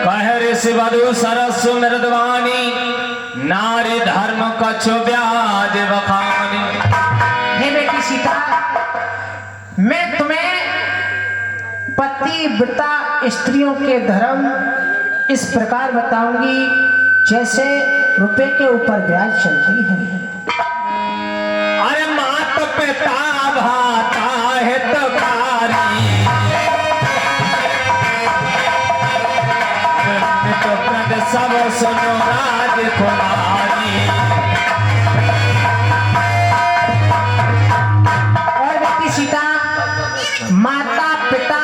कह ऋषि वधु सरस मृदवानी नारी धर्म कछु ब्याज बखानी। हे बेटी सीता, मैं तुम्हें पतिव्रता स्त्रियों के धर्म इस प्रकार बताऊंगी जैसे रुपए के ऊपर ब्याज चलती है। अरे मात पिता भाता हितकारी, तो प्रद सब सुनो राजकुमारी। और बेटी सीता, माता पिता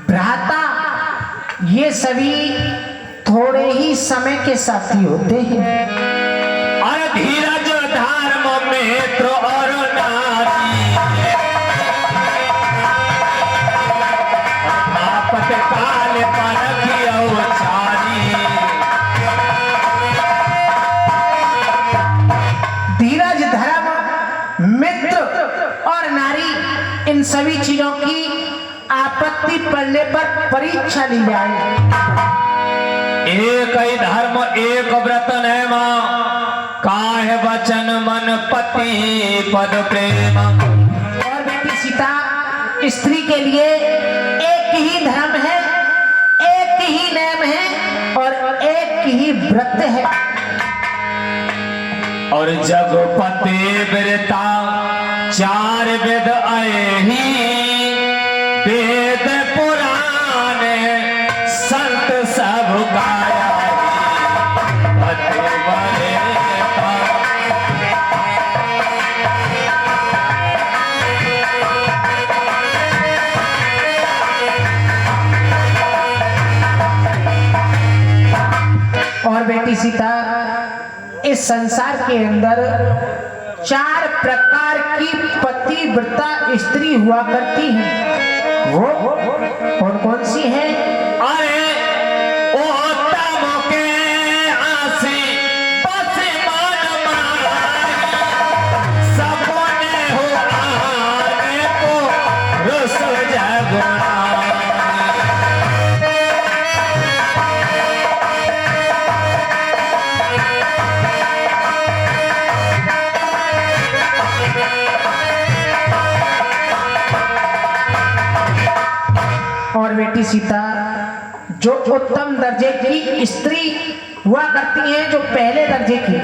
भ्राता ये सभी थोड़े ही समय के साथी होते हैं। अरे धीरज धर्म मित्र और नारी, आपत काल परखियो चारी। धीरज धर्म मित्र और नारी इन सभी चीजों की आपत्ति पड़ने पर परीक्षा ली जाए। एक ही धर्म एक व्रत नेम, काहे वचन मन पति पद प्रेम। और बेटी सीता, स्त्री के लिए एक ही धर्म है, एक ही नेम है और एक ही व्रत है। और जगपति वृता चार वेद अहि, वेद पुराण संत सब गाया। और बेटी सीता, इस संसार के अंदर 4 प्रकार की पतिव्रता स्त्री हुआ करती हैं। वो कौन कौन सी हैं? अरे उत्तम के आसी बस मन मारी, सपने हो आने को रस जगुना। और बेटी सीता, जो उत्तम दर्जे की स्त्री हुआ करती हैं, जो पहले दर्जे की,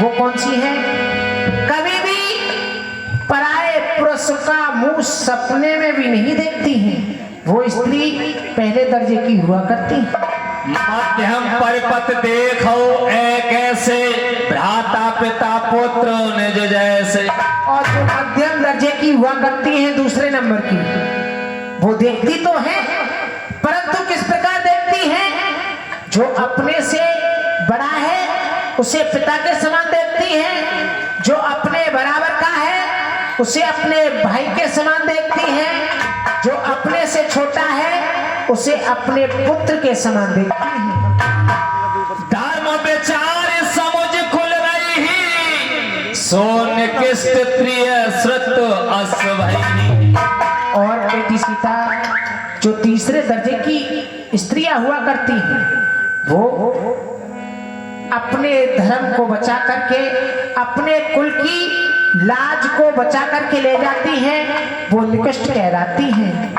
वो कौन सी है? कभी भी पराये पुरुष का मुंह सपने में भी नहीं देखती हैं, वो स्त्री पहले दर्जे की हुआ करती है। मध्यम परिपथ देखो एक ऐसे, भ्राता पिता पुत्र निज जैसे। और जो मध्यम दर्जे की हुआ करती हैं, दूसरे नंबर की, वो देखती तो है, परंतु किस प्रकार देखती है? जो अपने से बड़ा है उसे पिता के समान देखती है, जो अपने बराबर का है उसे अपने भाई के समान देखती है, जो अपने से छोटा है उसे अपने पुत्र के समान देखती है। धर्म विचार समझ खुल रही, सोन किस्त प्रिय श्रुत अस भई। और बेटी सीता, जो तीसरे दर्जे की स्त्रियां हुआ करती हैं, वो अपने धर्म को बचा करके, अपने कुल की लाज को बचा करके ले जाती हैं, वो निकृष्ट कहलाती हैं।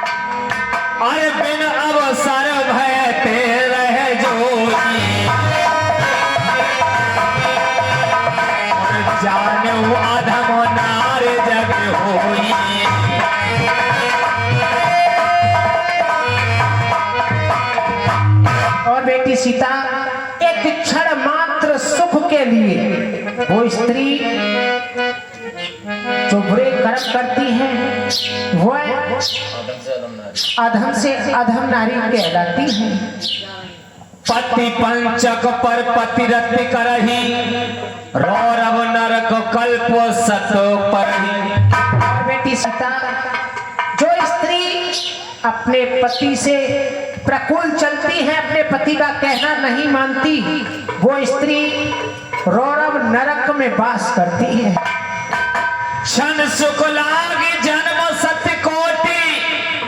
अरे बिन अवसर भयते रह जोगी, जानू अधम नार जग होई। और बेटी सीता, एक क्षण मात्र सुख के लिए वो स्त्री जो बुरे कर्म करती है, वो अधम से अधम नारी कहलाती है। पति पंचक पर पतिरति करही, रौरव नरक कल्प सत परही। और बेटी सीता, जो स्त्री अपने पति से प्रकुल चलती है, अपने पति का कहना नहीं मानती, वो स्त्री रौरव नरक में वास करती है। क्षण सुख लागी जन्म सत्य कोटि,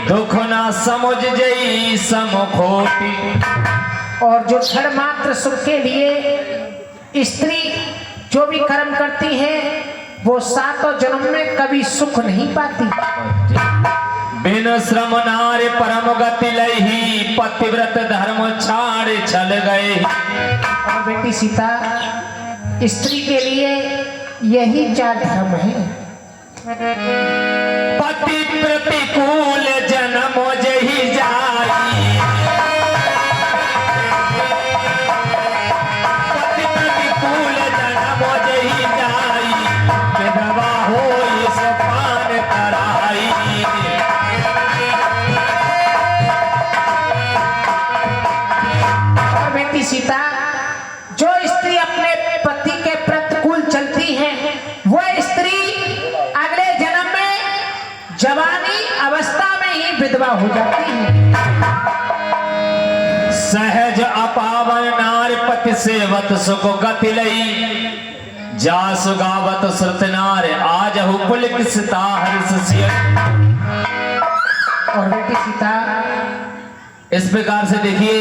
दुख ना समुझ जई समखोटी। और जो क्षण मात्र सुख के लिए स्त्री जो भी कर्म करती है वो सातों जन्म में कभी सुख नहीं पाती। बिन श्रम नारे परम गति लही, पतिव्रत धर्म छाड़ चल गए। और बेटी सीता, स्त्री के लिए यही 4 धर्म है। पति प्रतिकूल जन्म जही जाई, पति प्रतिकूल जन्म जही जाई, विधवा होई सपान कराई। और बेटी सीता, जो स्त्री अपने पति के प्रतिकूल चलती है वह स्त्री अगले जन्म में जवानी अवस्था में ही विधवा हो जाती है। सहज अपावन नार पति सेवत सुख गति लई, जासु गावत श्रुत नार आजहु पुलकिता हर्ष सिय। और बेटी सीता, इस प्रकार से देखिए,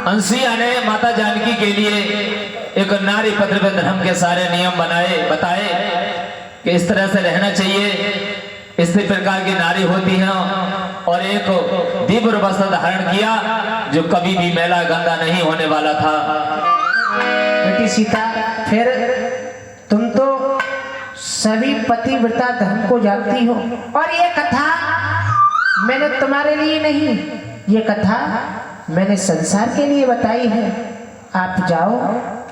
अंसुईया ने माता जानकी के लिए एक नारी पत्र पे धर्म के सारे नियम बताए कि इस तरह से रहना चाहिए, इस प्रकार की नारी होती है। और एक दिव्य वस्त्र धारण किया जो कभी भी मैला गंदा नहीं होने वाला था। बेटी सीता, फिर तुम तो सभी पतिव्रता धर्म को जानती हो, और ये कथा मैंने तुम्हारे लिए नहीं, ये कथा मैंने संसार के लिए बताई है। आप जाओ,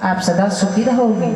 आप सदा सुखी रहोगे।